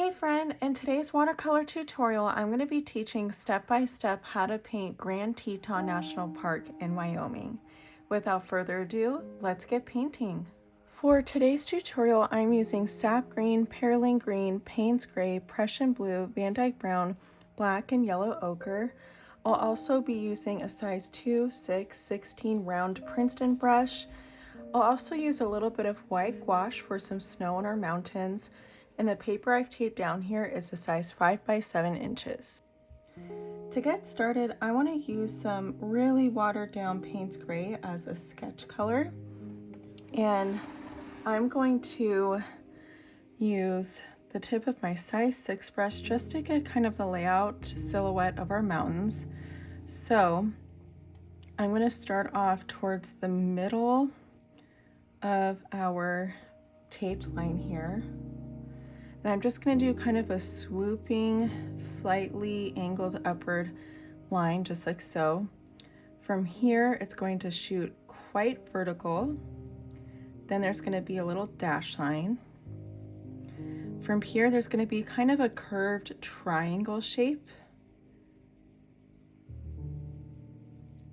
Hey friend, in today's watercolor tutorial, I'm going to be teaching step-by-step how to paint Grand Teton National Park in Wyoming. Without further ado, let's get painting. For today's tutorial, I'm using Sap Green, Perylene Green, Payne's Gray, Prussian Blue, VanDyke Brown, Black and Yellow Ochre. I'll also be using a size 2, 6, 16 round Princeton brush. I'll also use a little bit of white gouache for some snow on our mountains. And the paper I've taped down here is a size 5 by 7 inches. To get started, I want to use some really watered down Payne's Gray as a sketch color. And I'm going to use the tip of my size 6 brush just to get kind of the layout silhouette of our mountains. So I'm going to start off towards the middle of our taped line here. And I'm just going to do kind of a swooping, slightly angled upward line, just like so. From here, it's going to shoot quite vertical. Then there's going to be a little dash line. From here, there's going to be kind of a curved triangle shape.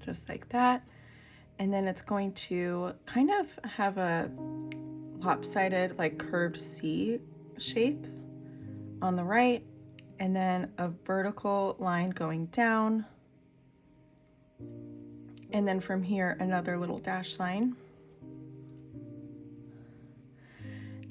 Just like that. And then it's going to kind of have a lopsided, like curved C shape on the right, and then a vertical line going down, and then from here another little dash line.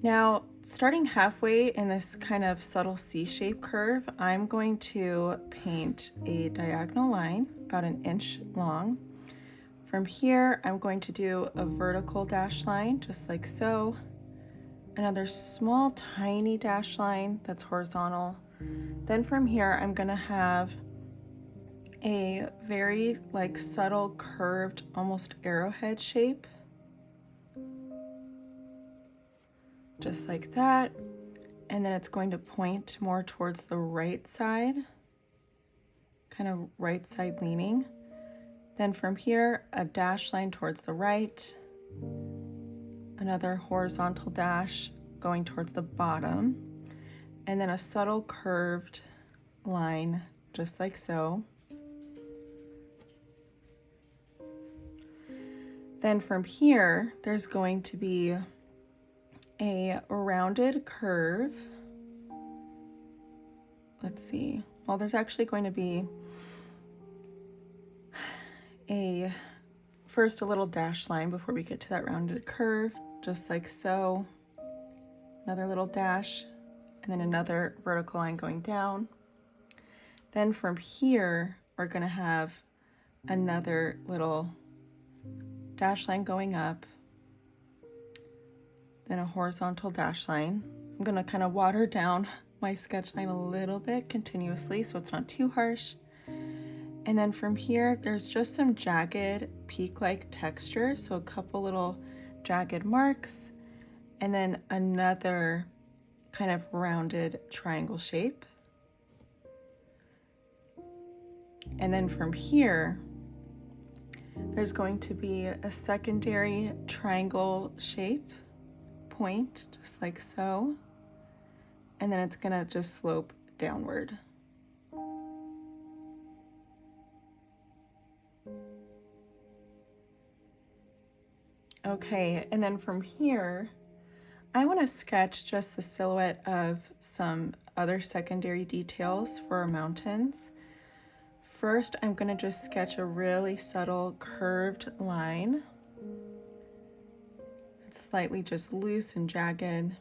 Now, starting halfway in this kind of subtle C-shaped curve, I'm going to paint a diagonal line about 1 inch long. From here, I'm going to do a vertical dash line, just like so. Another small, tiny dash line that's horizontal. Then from here, I'm gonna have a very like subtle curved, almost arrowhead shape. Just like that. And then it's going to point more towards the right side, kind of right side leaning. Then from here, a dash line towards the right, another horizontal dash going towards the bottom, and then a subtle curved line, just like so. Then from here, there's going to be a rounded curve. Let's see. Well, there's actually going to be first a little dash line before we get to that rounded curve, just like so. Another little dash, and then another vertical line going down. Then from here, we're gonna have another little dash line going up, then a horizontal dash line. I'm gonna kind of water down my sketch line a little bit continuously so it's not too harsh. And then from here, there's just some jagged peak-like texture, so a couple little jagged marks, and then another kind of rounded triangle shape. And then from here, there's going to be a secondary triangle shape point, just like so. And then it's gonna just slope downward. Okay, and then from here, I want to sketch just the silhouette of some other secondary details for our mountains. First, I'm going to just sketch a really subtle curved line. It's slightly just loose and jagged,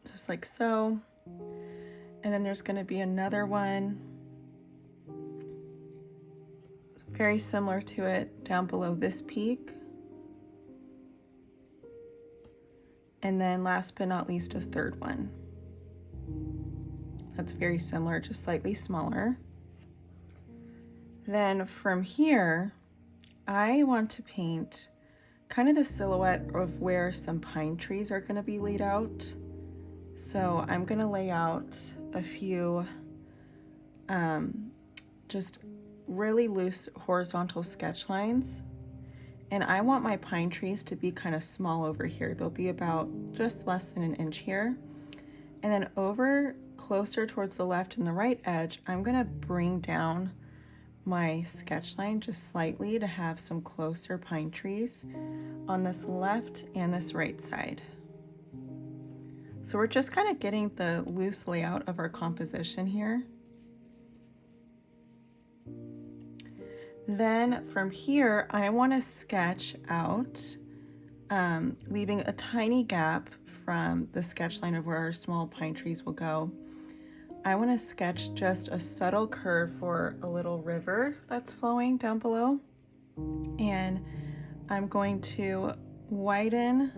just like so. And then there's going to be another one very similar to it down below this peak. And then last but not least, a third one. That's very similar, just slightly smaller. Then from here, I want to paint kind of the silhouette of where some pine trees are gonna be laid out. So I'm gonna lay out a few just really loose horizontal sketch lines. And I want my pine trees to be kind of small over here. They'll be about just less than 1 inch here. And then over closer towards the left and the right edge, I'm gonna bring down my sketch line just slightly to have some closer pine trees on this left and this right side. So we're just kind of getting the loose layout of our composition here. Then from here, I want to sketch out, leaving a tiny gap from the sketch line of where our small pine trees will go. I want to sketch just a subtle curve for a little river that's flowing down below. And I'm going to widen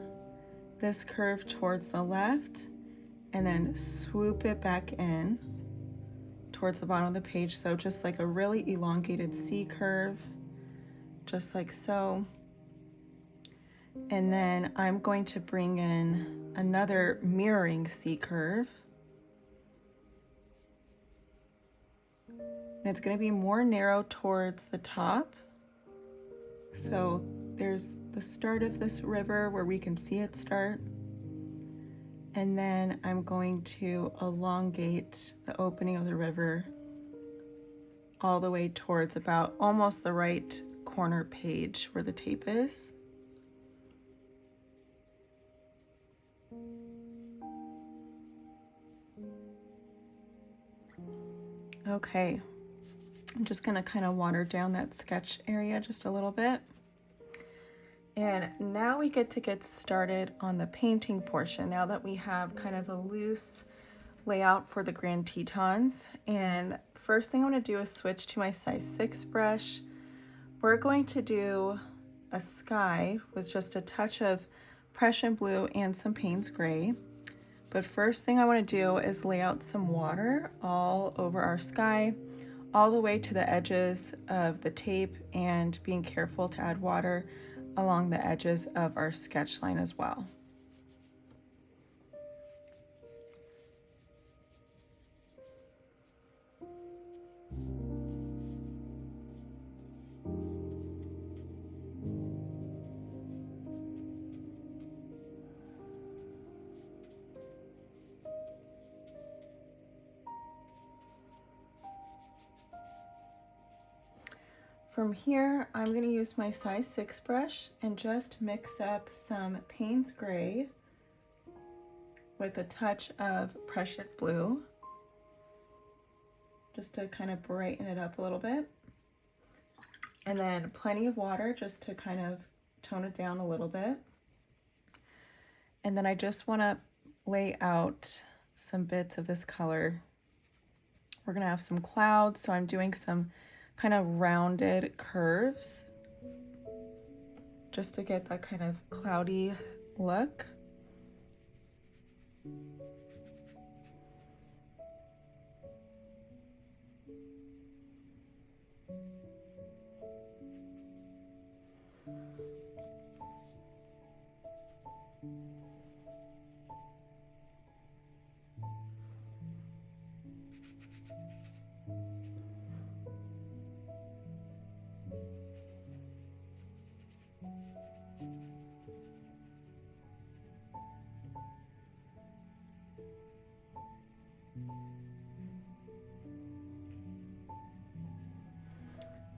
this curve towards the left and then swoop it back in towards the bottom of the page. So just like a really elongated C curve, just like so. And then I'm going to bring in another mirroring C curve. And it's going to be more narrow towards the top. So there's the start of this river where we can see it start. And then I'm going to elongate the opening of the river all the way towards about almost the right corner page where the tape is. Okay. I'm just gonna kind of water down that sketch area just a little bit. And now we get started on the painting portion, now that we have kind of a loose layout for the Grand Tetons. And first thing I want to do is switch to my size 6 brush. We're going to do a sky with just a touch of Prussian Blue and some Payne's Gray. But first thing I want to do is lay out some water all over our sky, all the way to the edges of the tape, and being careful to add water along the edges of our sketch line as well. From here, I'm going to use my size 6 brush and just mix up some Payne's Gray with a touch of Prussian Blue, just to kind of brighten it up a little bit. And then plenty of water just to kind of tone it down a little bit. And then I just want to lay out some bits of this color. We're going to have some clouds, so I'm doing some kind of rounded curves just to get that kind of cloudy look.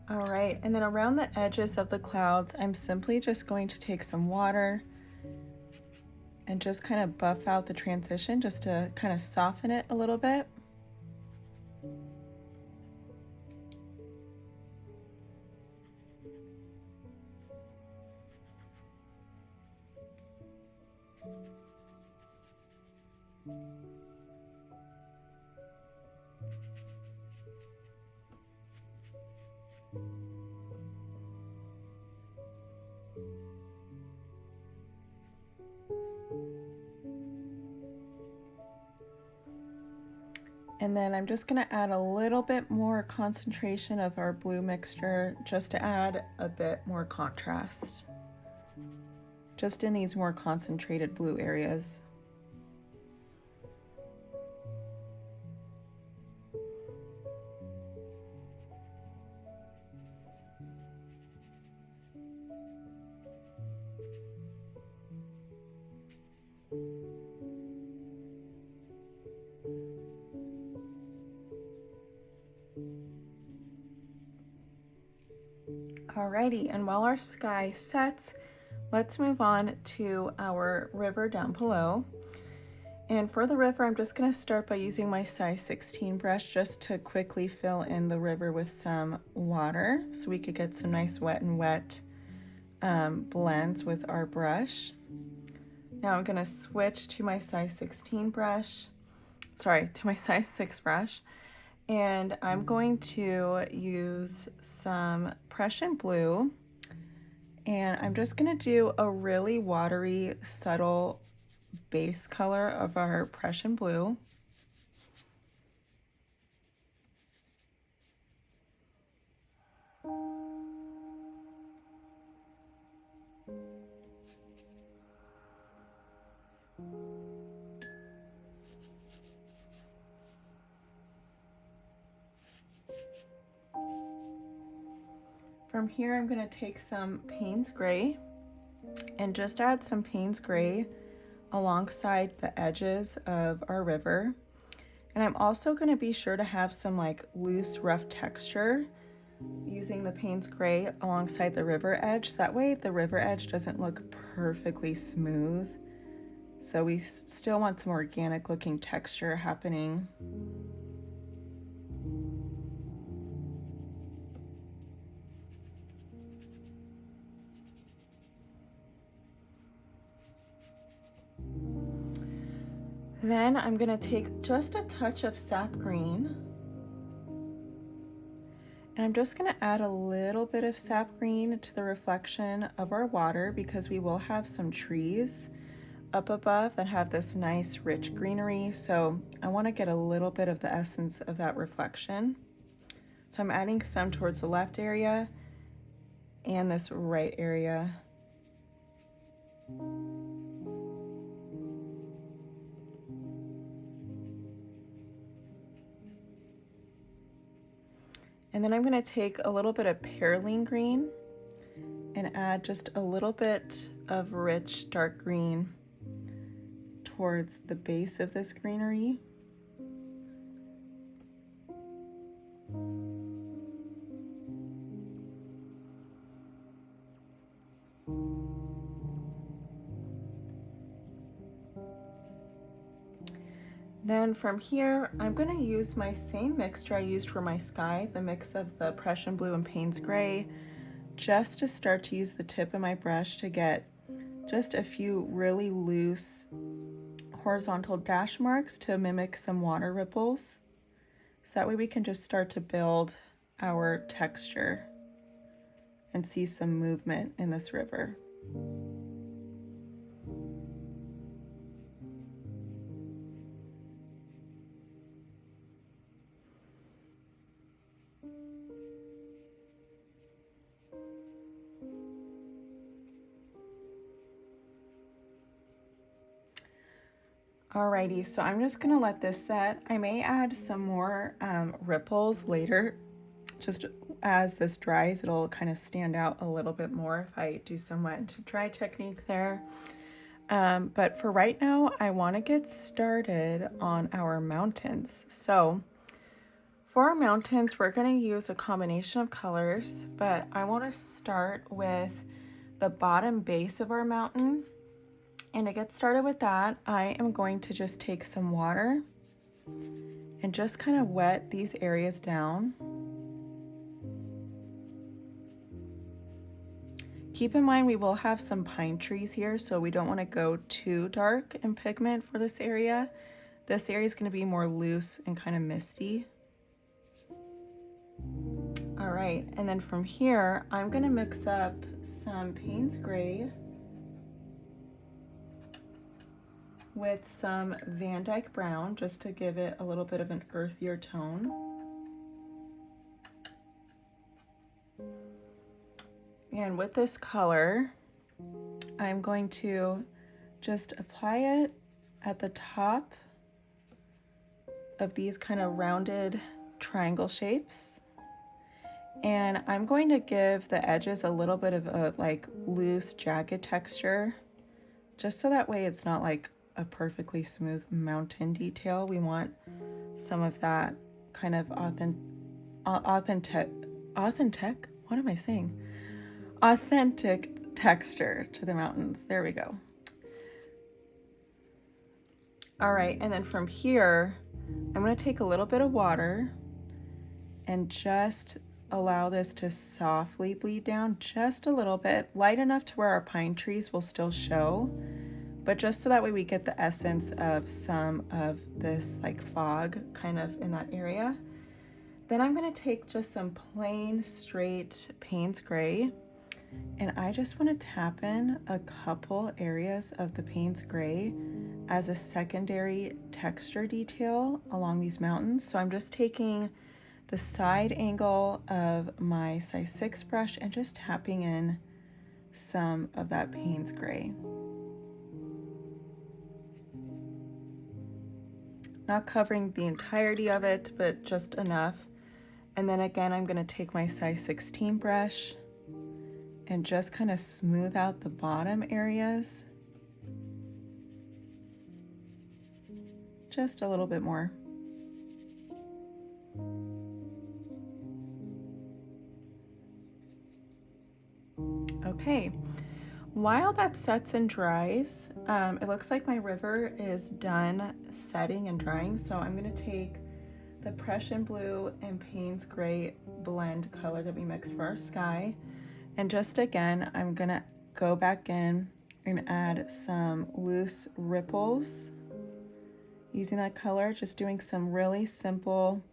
All right, and then around the edges of the clouds, I'm simply just going to take some water and just kind of buff out the transition just to kind of soften it a little bit. And then I'm just going to add a little bit more concentration of our blue mixture just to add a bit more contrast, just in these more concentrated blue areas. Alrighty, and while our sky sets, let's move on to our river down below. And for the river, I'm just going to start by using my size 16 brush just to quickly fill in the river with some water so we could get some nice wet and wet blends with our brush. Now I'm going to switch to my size 16 brush, to my size 6 brush, and I'm going to use some Prussian Blue, and I'm just going to do a really watery, subtle base color of our Prussian Blue. From here, I'm going to take some Payne's Gray and just add some Payne's Gray alongside the edges of our river. And I'm also going to be sure to have some like loose, rough texture using the Payne's Gray alongside the river edge. So that way the river edge doesn't look perfectly smooth. So we still want some organic looking texture happening. Then I'm going to take just a touch of Sap Green, and I'm just going to add a little bit of Sap Green to the reflection of our water because we will have some trees up above that have this nice rich greenery, so I want to get a little bit of the essence of that reflection. So I'm adding some towards the left area and this right area. And then I'm going to take a little bit of Perylene Green and add just a little bit of rich dark green towards the base of this greenery. Then from here, I'm going to use my same mixture I used for my sky, the mix of the Prussian Blue and Payne's Gray, just to start to use the tip of my brush to get just a few really loose horizontal dash marks to mimic some water ripples. So that way we can just start to build our texture and see some movement in this river. Alrighty, so I'm just gonna let this set. I may add some more ripples later, just as this dries, it'll kind of stand out a little bit more if I do some wet to dry technique there. But for right now, I wanna get started on our mountains. So for our mountains, we're gonna use a combination of colors, but I wanna start with the bottom base of our mountain. And to get started with that, I am going to just take some water and just kind of wet these areas down. Keep in mind we will have some pine trees here, so we don't want to go too dark in pigment for this area. This area is going to be more loose and kind of misty. All right, and then from here, I'm going to mix up some Payne's Gray with some VanDyke Brown just to give it a little bit of an earthier tone. And with this color, I'm going to just apply it at the top of these kind of rounded triangle shapes. And I'm going to give the edges a little bit of a like loose, jagged texture, just so that way it's not like a perfectly smooth mountain detail. We want some of that kind of authentic, what am I saying? authentic texture to the mountains. There we go. All right, and then from here, I'm going to take a little bit of water and just allow this to softly bleed down just a little bit, light enough to where our pine trees will still show, but just so that way we get the essence of some of this like fog kind of in that area. Then I'm going to take just some plain straight Payne's gray, and I just want to tap in a couple areas of the Payne's gray as a secondary texture detail along these mountains. So I'm just taking the side angle of my size 6 brush and just tapping in some of that Payne's gray. Not covering the entirety of it, but just enough. And then again, I'm going to take my size 16 brush and just kind of smooth out the bottom areas. Just a little bit more. Okay, while that sets and dries, it looks like my river is done setting and drying, so I'm going to take the Prussian Blue and Payne's Gray blend color that we mixed for our sky, and just again, I'm going to go back in and add some loose ripples using that color, just doing some really simple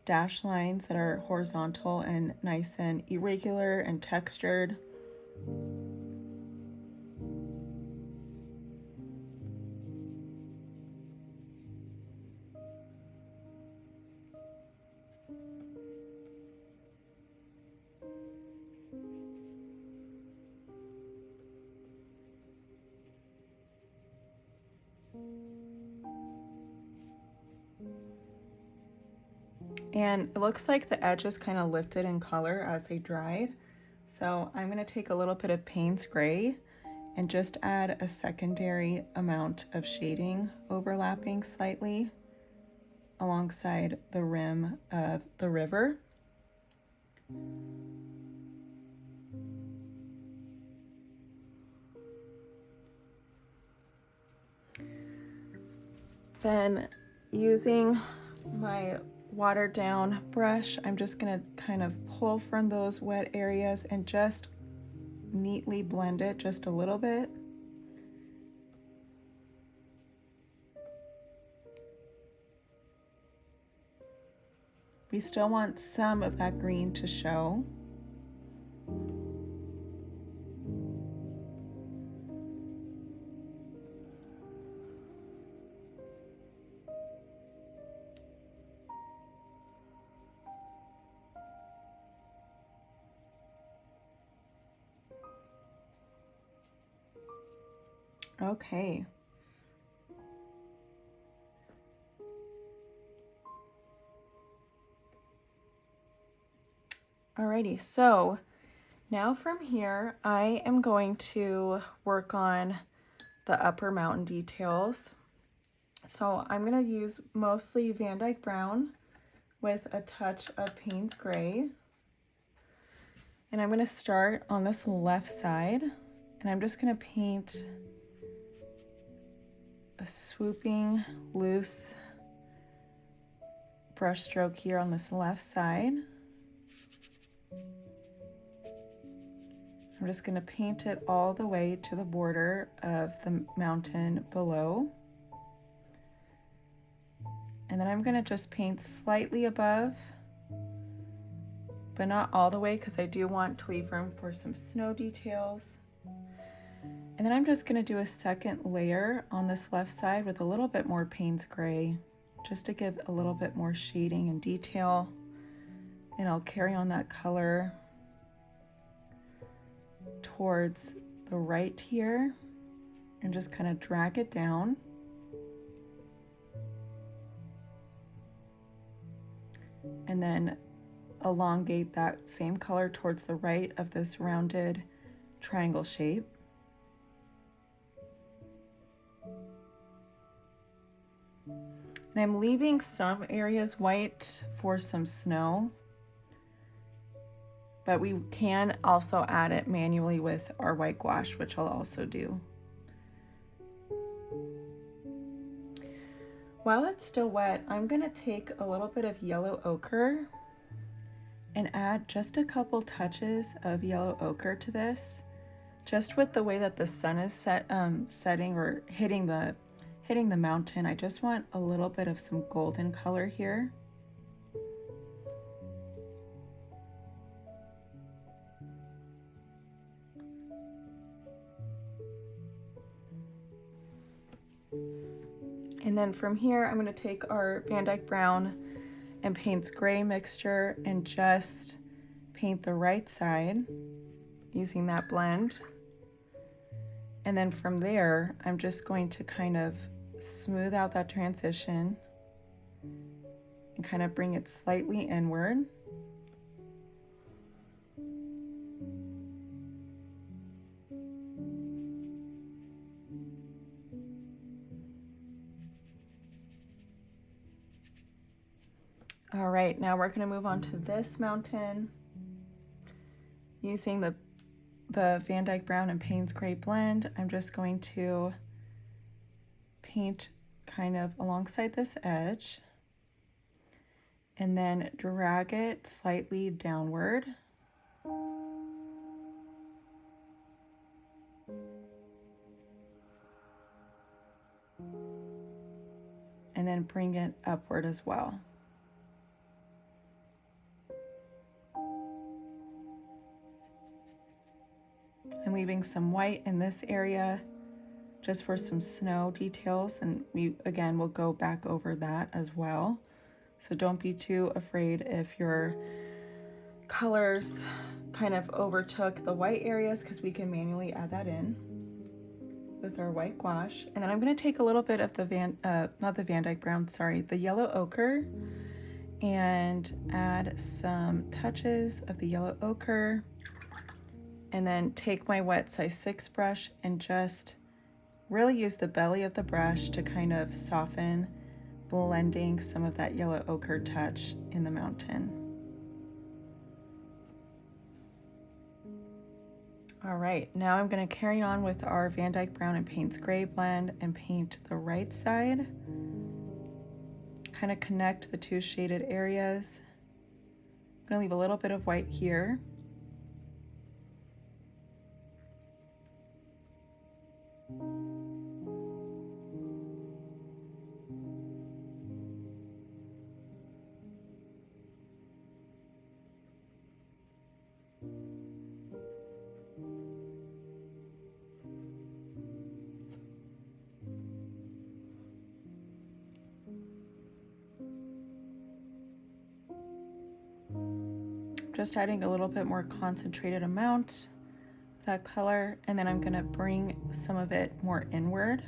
dash lines that are horizontal and nice and irregular and textured. And it looks like the edges kind of lifted in color as they dried. So I'm going to take a little bit of Payne's Gray and just add a secondary amount of shading overlapping slightly alongside the rim of the river. Then using my watered down brush, I'm just going to kind of pull from those wet areas and just neatly blend it just a little bit. We still want some of that green to show. Okay. Alrighty, so now from here, I am going to work on the upper mountain details. So I'm going to use mostly VanDyke Brown with a touch of Payne's Gray. And I'm going to start on this left side, and I'm just going to paint a swooping, loose brush stroke here on this left side. I'm just going to paint it all the way to the border of the mountain below. And then I'm going to just paint slightly above, but not all the way, because I do want to leave room for some snow details. And then I'm just going to do a second layer on this left side with a little bit more Payne's Gray, just to give a little bit more shading and detail. And I'll carry on that color towards the right here and just kind of drag it down. And then elongate that same color towards the right of this rounded triangle shape. And I'm leaving some areas white for some snow, but we can also add it manually with our white gouache, which I'll also do. While it's still wet, I'm gonna take a little bit of yellow ochre and add just a couple touches of yellow ochre to this. Just with the way that the sun is setting or hitting the mountain, I just want a little bit of some golden color here. And then from here, I'm going to take our VanDyke Brown and Payne's Gray mixture and just paint the right side using that blend. And then from there, I'm just going to kind of smooth out that transition and kind of bring it slightly inward. All right, now we're going to move on to this mountain using the VanDyke Brown and Payne's Gray blend. I'm just going to paint kind of alongside this edge and then drag it slightly downward. And then bring it upward as well. I'm leaving some white in this area just for some snow details, and we again will go back over that as well. So don't be too afraid if your colors kind of overtook the white areas, because we can manually add that in with our white gouache. And then I'm going to take a little bit of the VanDyke Brown, sorry, the yellow ochre, and add some touches of the yellow ochre. And then take my wet size 6 brush and just really use the belly of the brush to kind of soften, blending some of that yellow ochre touch in the mountain. All right, now I'm going to carry on with our VanDyke Brown and Payne's Gray blend and paint the right side. Kind of connect the two shaded areas. I'm going to leave a little bit of white here. Just adding a little bit more concentrated amount of that color, and then I'm going to bring some of it more inward.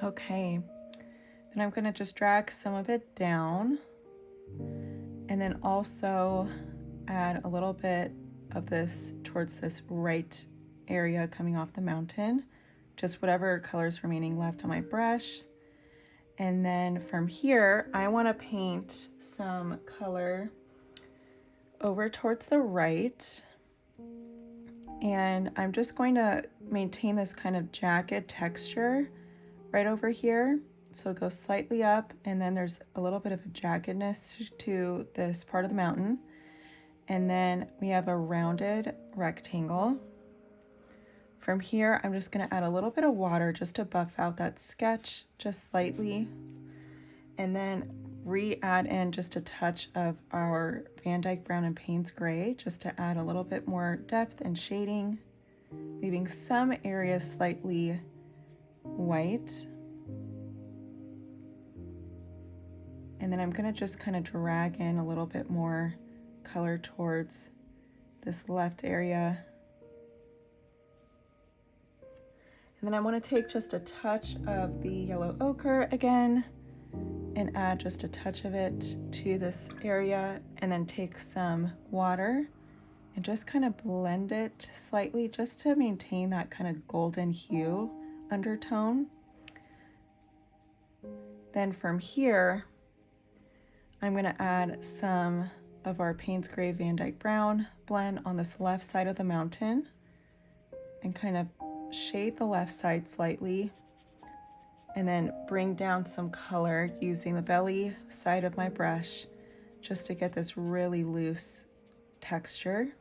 Okay, then I'm going to just drag some of it down and then also add a little bit of this towards this right area coming off the mountain, just whatever colors remaining left on my brush. And then from here, I want to paint some color over towards the right. And I'm just going to maintain this kind of jagged texture right over here. So it goes slightly up, and then there's a little bit of a jaggedness to this part of the mountain. And then we have a rounded rectangle. From here, I'm just going to add a little bit of water just to buff out that sketch just slightly. And then re-add in just a touch of our VanDyke Brown and Payne's Gray just to add a little bit more depth and shading, leaving some areas slightly white. And then I'm going to just kind of drag in a little bit more color towards this left area. And then I want to take just a touch of the yellow ochre again and add just a touch of it to this area, and then take some water and just kind of blend it slightly just to maintain that kind of golden hue undertone. Then from here, I'm going to add some of our Payne's Gray VanDyke Brown blend on this left side of the mountain and kind of shade the left side slightly, and then bring down some color using the belly side of my brush just to get this really loose texture.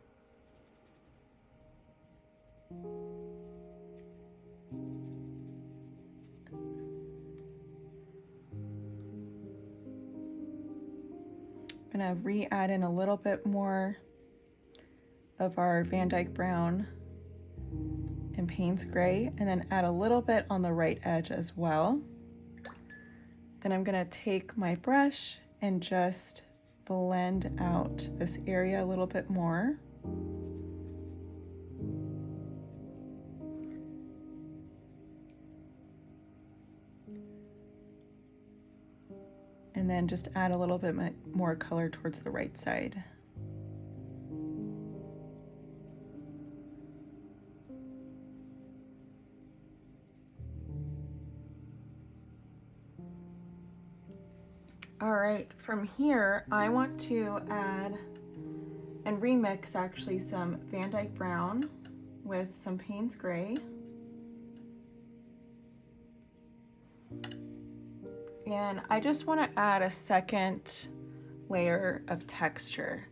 I'm going to re-add in a little bit more of our VanDyke Brown and Payne's Gray, and then add a little bit on the right edge as well. Then I'm going to take my brush and just blend out this area a little bit more. And then just add a little bit more color towards the right side. All right, from here, I want to add and remix actually some VanDyke Brown with some Payne's Gray. And I just want to add a second layer of texture.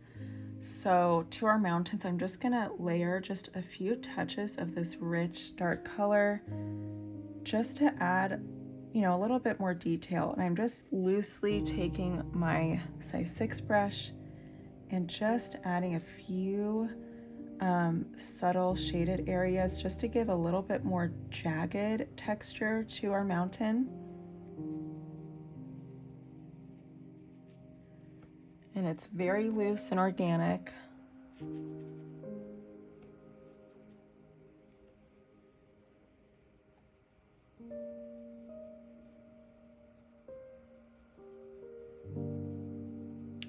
So to our mountains, I'm just going to layer just a few touches of this rich dark color just to add, you know, a little bit more detail. And I'm just loosely taking my size 6 brush and just adding a few subtle shaded areas just to give a little bit more jagged texture to our mountain. And it's very loose and organic.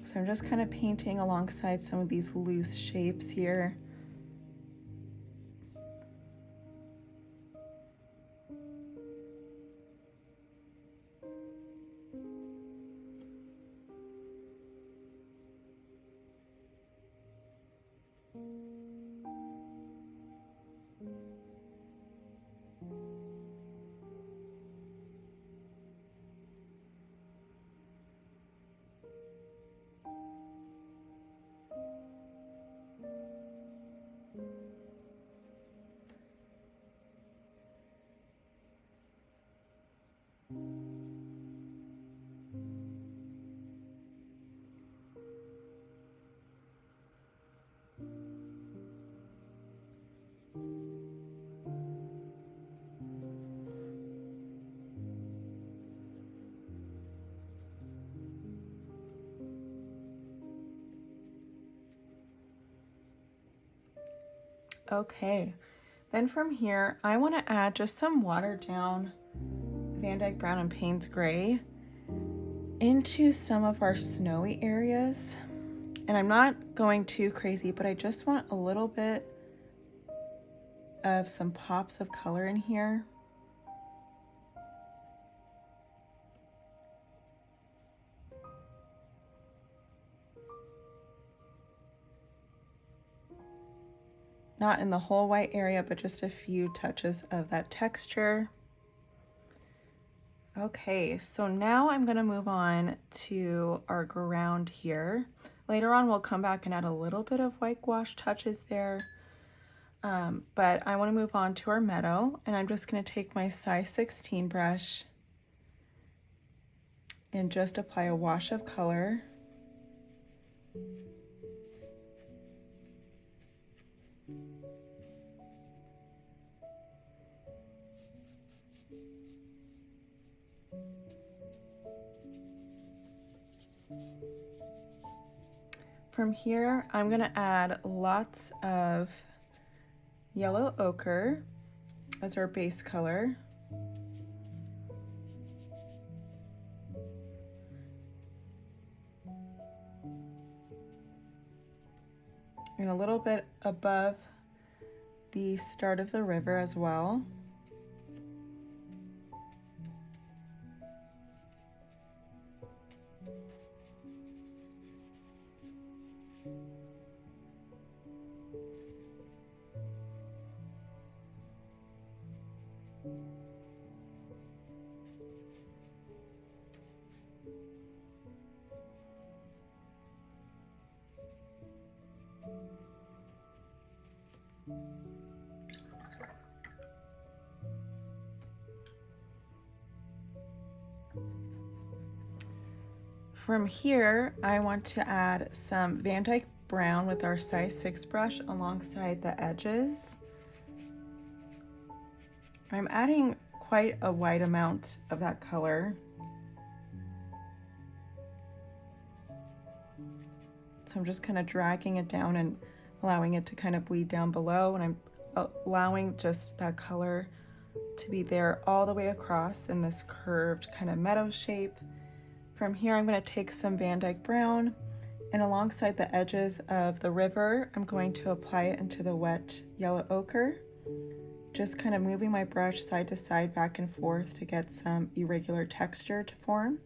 So I'm just kind of painting alongside some of these loose shapes here. Okay, then from here, I want to add just some watered down VanDyke Brown and Payne's Gray into some of our snowy areas. And I'm not going too crazy, but I just want a little bit of some pops of color in here. Not in the whole white area, but just a few touches of that texture. Okay, so now I'm gonna move on to our ground here. Later on, we'll come back and add a little bit of whitewash touches there. But I wanna move on to our meadow, and I'm just gonna take my size 16 brush and just apply a wash of color. From here, I'm gonna add lots of yellow ochre as our base color. And a little bit above the start of the river as well. From here, I want to add some VanDyke Brown with our size 6 brush alongside the edges. I'm adding quite a wide amount of that color. So I'm just kind of dragging it down and allowing it to kind of bleed down below, and I'm allowing just that color to be there all the way across in this curved kind of meadow shape. From here, I'm going to take some VanDyke Brown, and alongside the edges of the river, I'm going to apply it into the wet yellow ochre, just kind of moving my brush side to side, back and forth to get some irregular texture to form.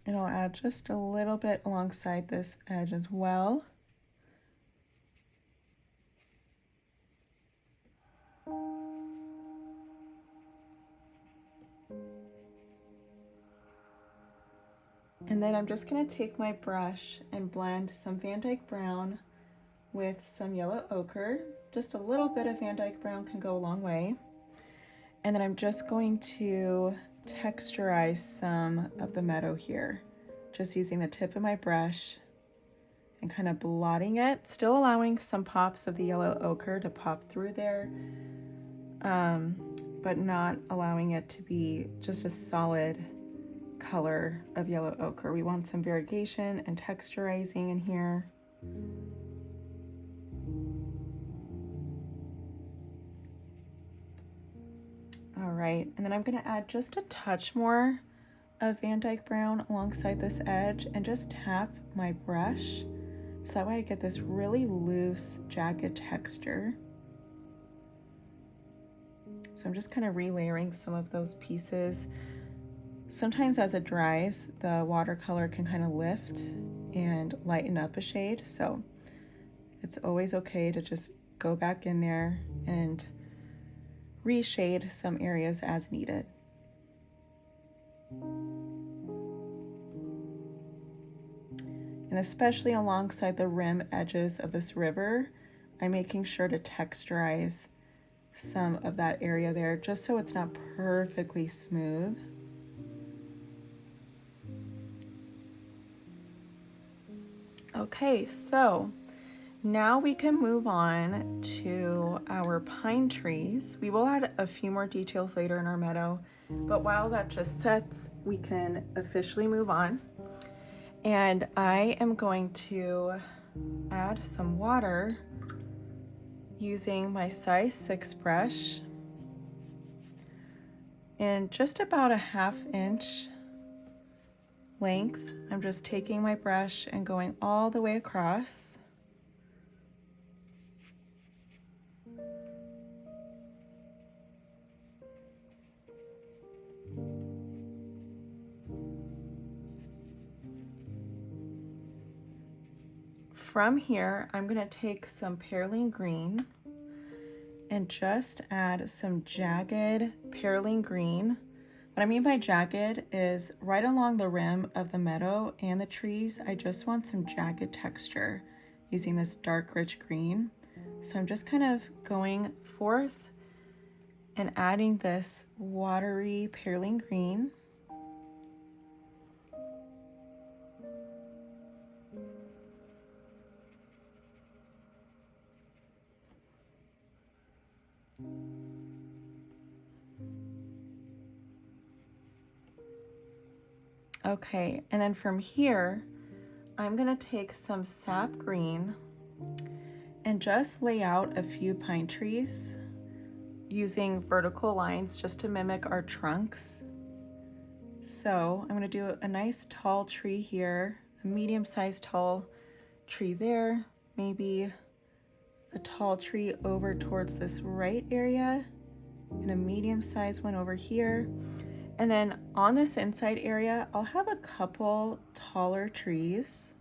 And I'll add just a little bit alongside this edge as well. And then I'm just going to take my brush and blend some VanDyke Brown with some yellow ochre. Just a little bit of VanDyke Brown can go a long way. And then I'm just going to texturize some of the meadow here, just using the tip of my brush and kind of blotting it, still allowing some pops of the yellow ochre to pop through there, but not allowing it to be just a solid color of yellow ochre. We want some variegation and texturizing in here. All right, and then I'm going to add just a touch more of VanDyke Brown alongside this edge and just tap my brush so that way I get this really loose, jagged texture. So I'm just kind of relayering some of those pieces. Sometimes as it dries, the watercolor can kind of lift and lighten up a shade, so it's always okay to just go back in there and reshade some areas as needed. And especially alongside the rim edges of this river, I'm making sure to texturize some of that area there just so it's not perfectly smooth. Okay, so now we can move on to our pine trees. We will add a few more details later in our meadow, but while that just sets, we can officially move on. And I am going to add some water using my size 6 brush in just about a 1/2 inch length. I'm just taking my brush and going all the way across. From here, I'm going to take some Perylene Green and just add some jagged Perylene Green. What I mean by jagged is right along the rim of the meadow and the trees, I just want some jagged texture using this dark rich green. So I'm just kind of going forth and adding this watery Perylene Green. Okay, and then from here, I'm gonna take some Sap Green and just lay out a few pine trees using vertical lines just to mimic our trunks. So I'm gonna do a nice tall tree here, a medium-sized tall tree there, maybe a tall tree over towards this right area, and a medium-sized one over here. And then on this inside area, I'll have a couple taller trees.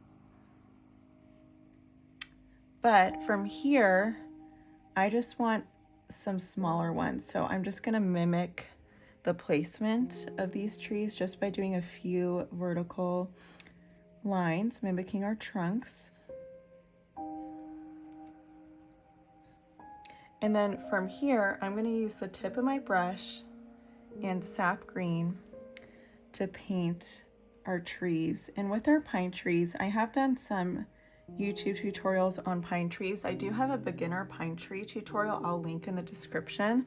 But from here, I just want some smaller ones. So I'm just gonna mimic the placement of these trees just by doing a few vertical lines, mimicking our trunks. And then from here, I'm gonna use the tip of my brush and Sap Green to paint our trees. And with our pine trees, I have done some YouTube tutorials on pine trees. I do have a beginner pine tree tutorial I'll link in the description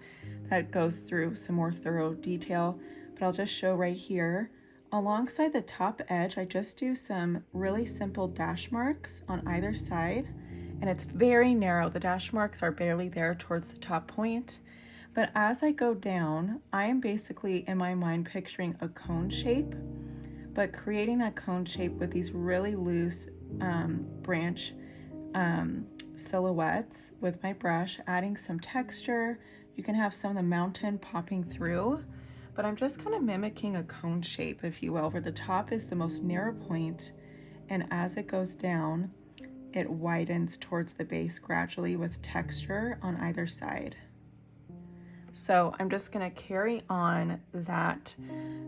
that goes through some more thorough detail, but I'll just show right here. Alongside the top edge, I just do some really simple dash marks on either side, and it's very narrow. The dash marks are barely there towards the top point. But as I go down, I am basically in my mind picturing a cone shape, but creating that cone shape with these really loose branch silhouettes with my brush, adding some texture. You can have some of the mountain popping through, but I'm just kind of mimicking a cone shape, if you will, where the top is the most narrow point, and as it goes down, it widens towards the base gradually with texture on either side. So I'm just gonna carry on that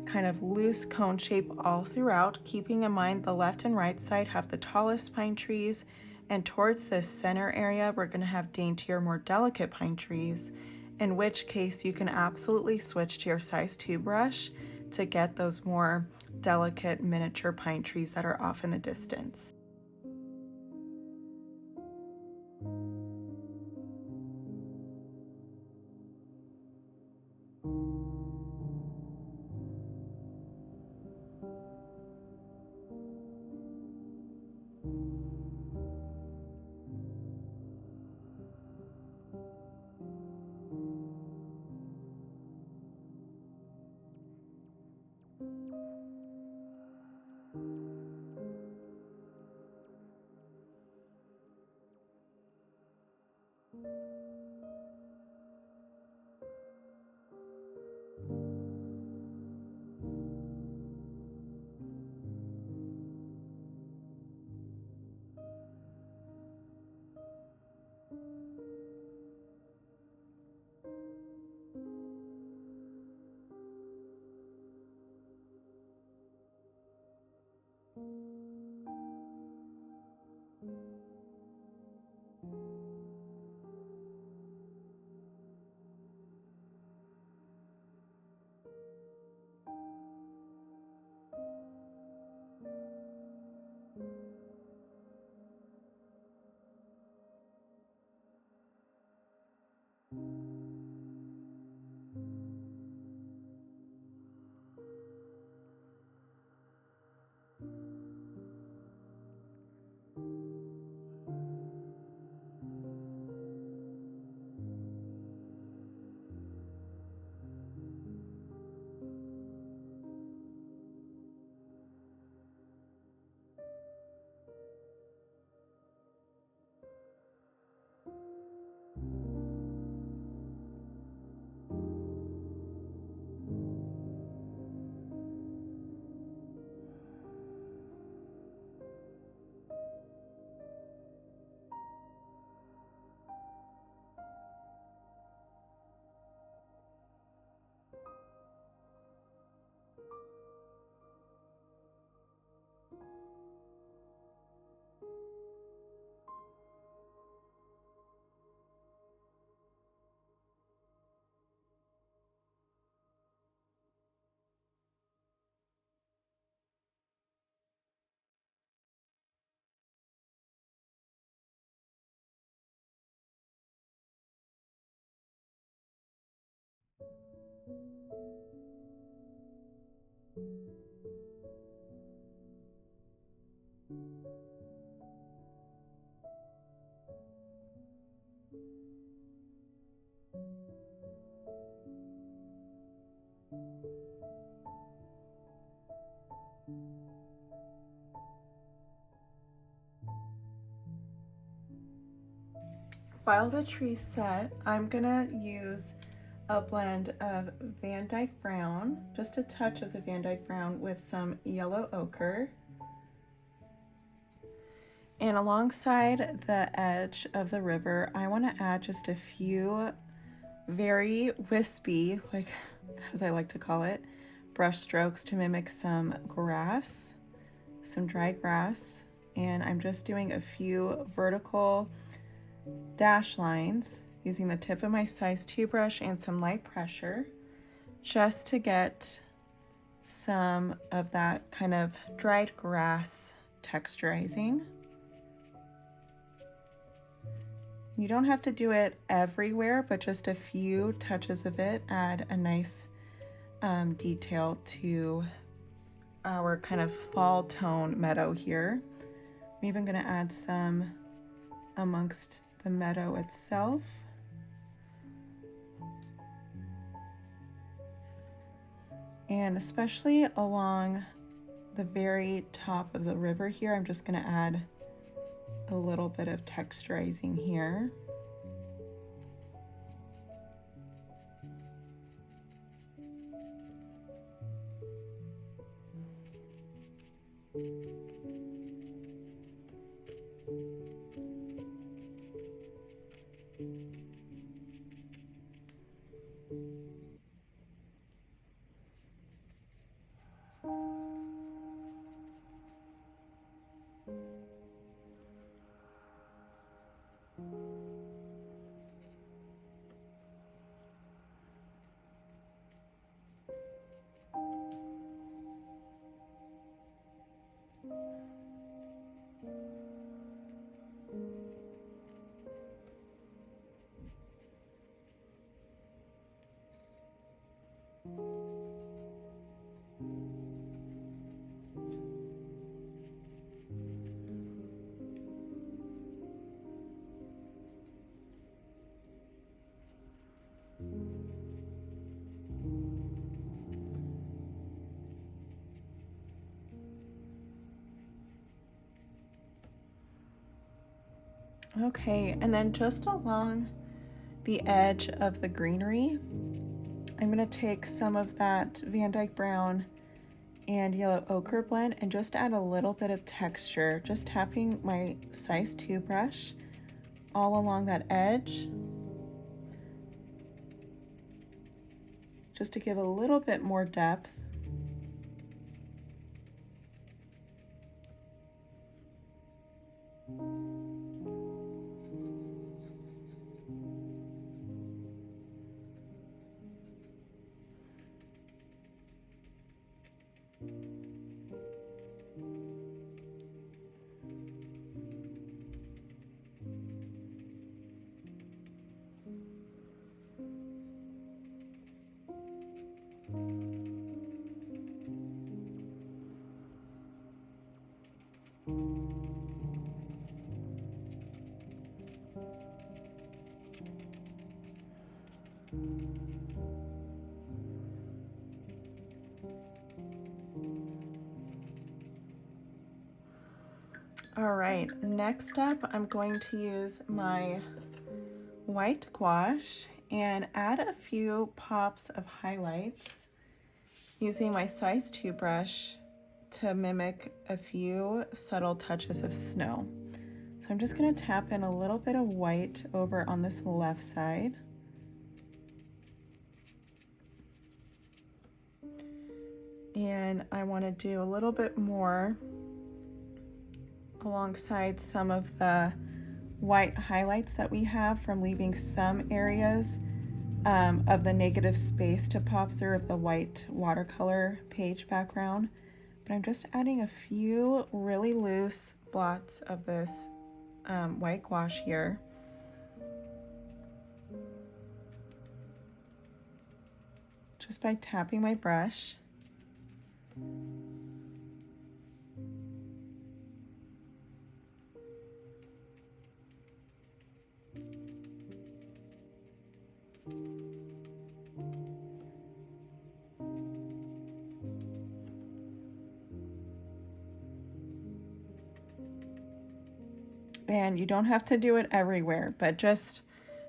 kind of loose cone shape all throughout, keeping in mind the left and right side have the tallest pine trees, and towards this center area, we're gonna have daintier, more delicate pine trees, in which case you can absolutely switch to your size 2 brush to get those more delicate miniature pine trees that are off in the distance. While the trees set, I'm gonna use a blend of VanDyke Brown, just a touch of the VanDyke Brown with some yellow ochre. And alongside the edge of the river, I want to add just a few very wispy, like as I like to call it, brush strokes to mimic some grass, some dry grass. And I'm just doing a few vertical dash lines using the tip of my size 2 brush and some light pressure just to get some of that kind of dried grass texturizing. You don't have to do it everywhere, but just a few touches of it add a nice detail to our kind of fall tone meadow here. I'm even going to add some amongst the meadow itself. And especially along the very top of the river here, I'm just going to add a little bit of texturizing here. Okay, and then just along the edge of the greenery, I'm going to take some of that VanDyke Brown and yellow ochre blend and just add a little bit of texture, just tapping my size 2 brush all along that edge, just to give a little bit more depth. All right, next up, I'm going to use my white gouache and add a few pops of highlights using my size 2 brush to mimic a few subtle touches of snow. So I'm just going to tap in a little bit of white over on this left side. And I want to do a little bit more alongside some of the white highlights that we have from leaving some areas of the negative space to pop through of the white watercolor page background. But I'm just adding a few really loose blots of this white gouache here. Just by tapping my brush. And you don't have to do it everywhere, but just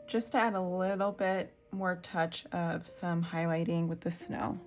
to add a little bit more touch of some highlighting with the snow.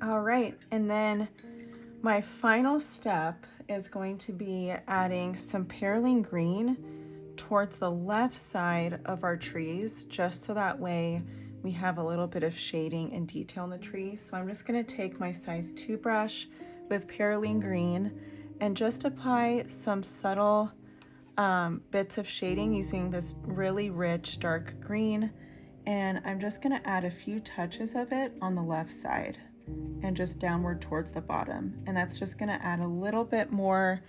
All right, and then my final step is going to be adding some Perylene Green towards the left side of our trees, just so that way we have a little bit of shading and detail in the trees. So I'm just going to take my size 2 brush with Perylene Green and just apply some subtle bits of shading using this really rich dark green, and I'm just going to add a few touches of it on the left side and just downward towards the bottom, and that's just going to add a little bit more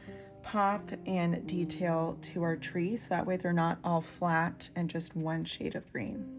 pop and detail to our trees, so that way they're not all flat and just one shade of green.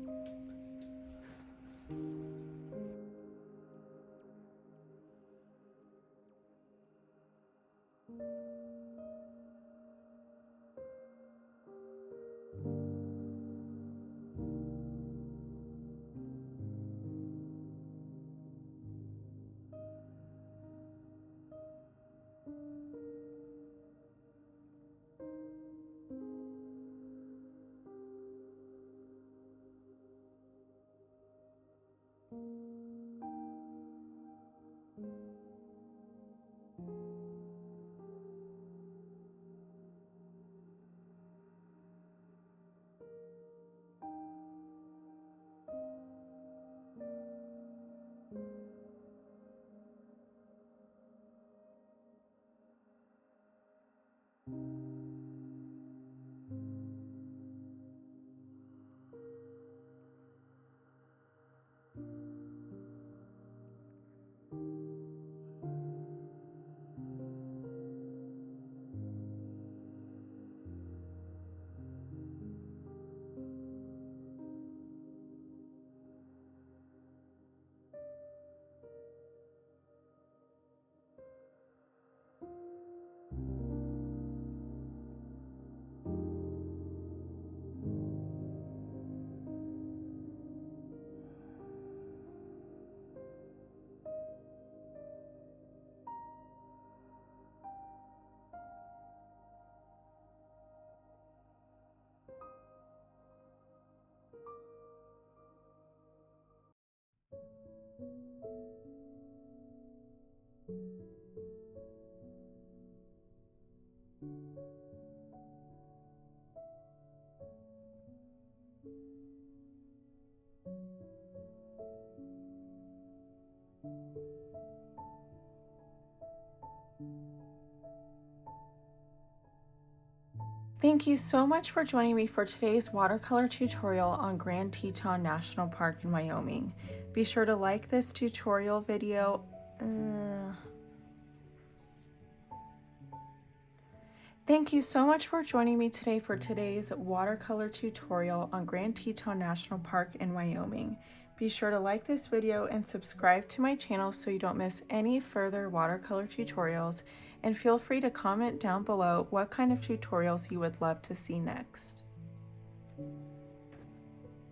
Thank you so much for joining me for today's watercolor tutorial on Grand Teton National Park in Wyoming. Be sure to like this tutorial video. Thank you so much for joining me today for today's watercolor tutorial on Grand Teton National Park in Wyoming. Be sure to like this video and subscribe to my channel so you don't miss any further watercolor tutorials, and feel free to comment down below what kind of tutorials you would love to see next.